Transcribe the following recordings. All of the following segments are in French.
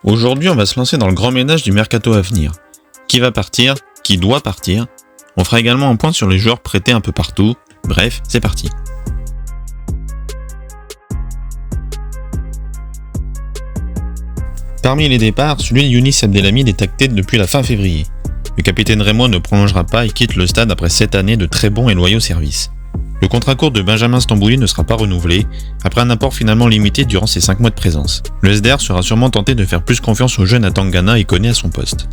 Aujourd'hui, on va se lancer dans le grand ménage du mercato à venir. Qui va partir? Qui doit partir? On fera également un point sur les joueurs prêtés un peu partout. Bref, c'est parti. Parmi les départs, celui de Younis Abdelhamid est acté depuis la fin février. Le capitaine Rémois ne prolongera pas et quitte le stade après 7 années de très bons et loyaux services. Le contrat court de Benjamin Stambouli ne sera pas renouvelé, après un apport finalement limité durant ses 5 mois de présence. Le SDR sera sûrement tenté de faire plus confiance au jeune à Tangana et Koné à son poste.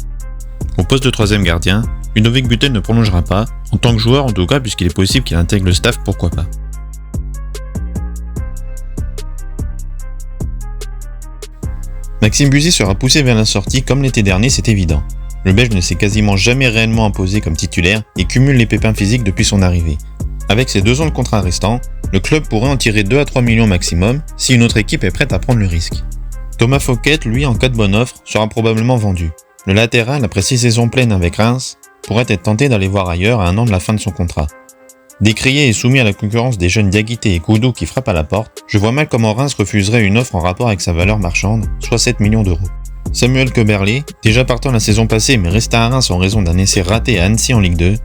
Au poste de troisième gardien, Ludovic Butel ne prolongera pas, en tant que joueur en tout cas puisqu'il est possible qu'il intègre le staff, pourquoi pas. Maxime Buzy sera poussé vers la sortie comme l'été dernier, c'est évident. Le Belge ne s'est quasiment jamais réellement imposé comme titulaire et cumule les pépins physiques depuis son arrivée. Avec ses 2 ans de contrat restants, le club pourrait en tirer 2 à 3 millions maximum si une autre équipe est prête à prendre le risque. Thomas Fouquet, lui, en cas de bonne offre, sera probablement vendu. Le latéral, après 6 saisons pleines avec Reims, pourrait être tenté d'aller voir ailleurs à 1 an de la fin de son contrat. Décrié et soumis à la concurrence des jeunes Diakité et Koudou qui frappent à la porte, je vois mal comment Reims refuserait une offre en rapport avec sa valeur marchande, soit 7 millions d'euros. Samuel Koberlé, déjà partant la saison passée mais resté à Reims en raison d'un essai raté à Annecy en Ligue 2,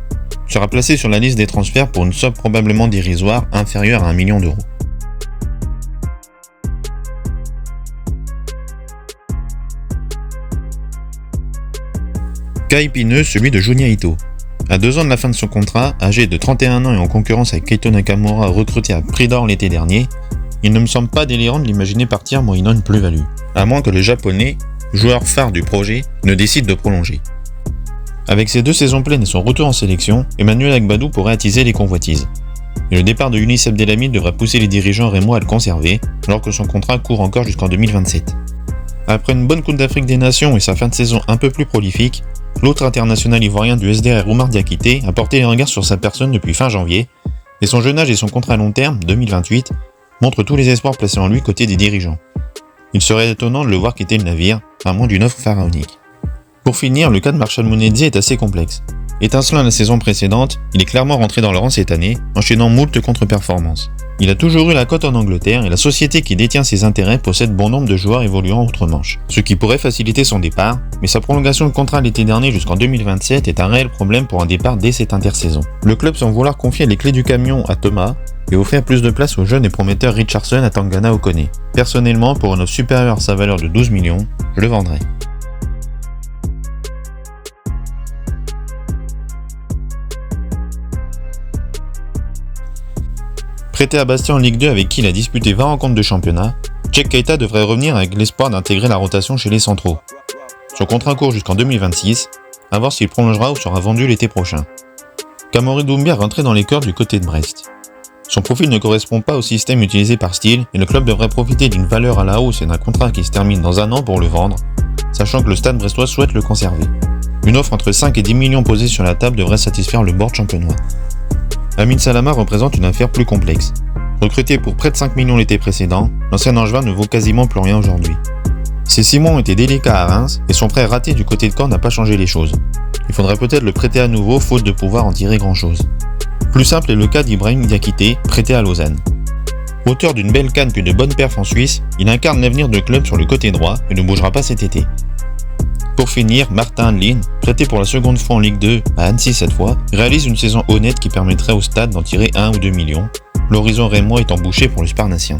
sera placé sur la liste des transferts pour une somme probablement dérisoire inférieure à 1 million d'euros. Cas épineux, celui de Junya Ito. À 2 ans de la fin de son contrat, âgé de 31 ans et en concurrence avec Keito Nakamura recruté à prix d'or l'été dernier, il ne me semble pas délirant de l'imaginer partir moyennant une plus-value, à moins que le japonais, joueur phare du projet, ne décide de prolonger. Avec ses 2 saisons pleines et son retour en sélection, Emmanuel Agbadou pourrait attiser les convoitises. Et le départ de Younis Abdelhamid devrait pousser les dirigeants rémois à le conserver, alors que son contrat court encore jusqu'en 2027. Après une bonne Coupe d'Afrique des Nations et sa fin de saison un peu plus prolifique, l'autre international ivoirien du SDR Oumar Diakité a porté les regards sur sa personne depuis fin janvier, et son jeune âge et son contrat à long terme, 2028, montrent tous les espoirs placés en lui côté des dirigeants. Il serait étonnant de le voir quitter le navire, à moins d'une offre pharaonique. Pour finir, le cas de Marshall Monedzi est assez complexe. Étincelant la saison précédente, il est clairement rentré dans le rang cette année, enchaînant moult contre-performances. Il a toujours eu la cote en Angleterre et la société qui détient ses intérêts possède bon nombre de joueurs évoluant outre-Manche, ce qui pourrait faciliter son départ, mais sa prolongation de contrat l'été dernier jusqu'en 2027 est un réel problème pour un départ dès cette intersaison. Le club semble vouloir confier les clés du camion à Thomas et offrir plus de place au jeune et prometteur Richardson à Tangana Okone. Personnellement, pour une offre supérieure à sa valeur de 12 millions, je le vendrais. Prêté à Bastia en Ligue 2 avec qui il a disputé 20 rencontres de championnat, Cheick Keita devrait revenir avec l'espoir d'intégrer la rotation chez les centraux. Son contrat court jusqu'en 2026, à voir s'il prolongera ou sera vendu l'été prochain. Kamori Doumbia rentrait dans les cordes du côté de Brest. Son profil ne correspond pas au système utilisé par Steele et le club devrait profiter d'une valeur à la hausse et d'un contrat qui se termine dans 1 an pour le vendre, sachant que le stade brestois souhaite le conserver. Une offre entre 5 et 10 millions posée sur la table devrait satisfaire le board champenois. Lamine Salama représente une affaire plus complexe. Recruté pour près de 5 millions l'été précédent, l'ancien Angevin ne vaut quasiment plus rien aujourd'hui. Ses 6 mois ont été délicats à Reims et son prêt raté du côté de Caen n'a pas changé les choses. Il faudrait peut-être le prêter à nouveau faute de pouvoir en tirer grand chose. Plus simple est le cas d'Ibrahim Diakité, prêté à Lausanne. Auteur d'une belle canne puis de bonnes perfs en Suisse, il incarne l'avenir de club sur le côté droit et ne bougera pas cet été. Pour finir, Martin Lin, prêté pour la seconde fois en Ligue 2, à Annecy cette fois, réalise une saison honnête qui permettrait au stade d'en tirer 1 ou 2 millions, l'horizon rémois étant bouché pour le Sparnacien.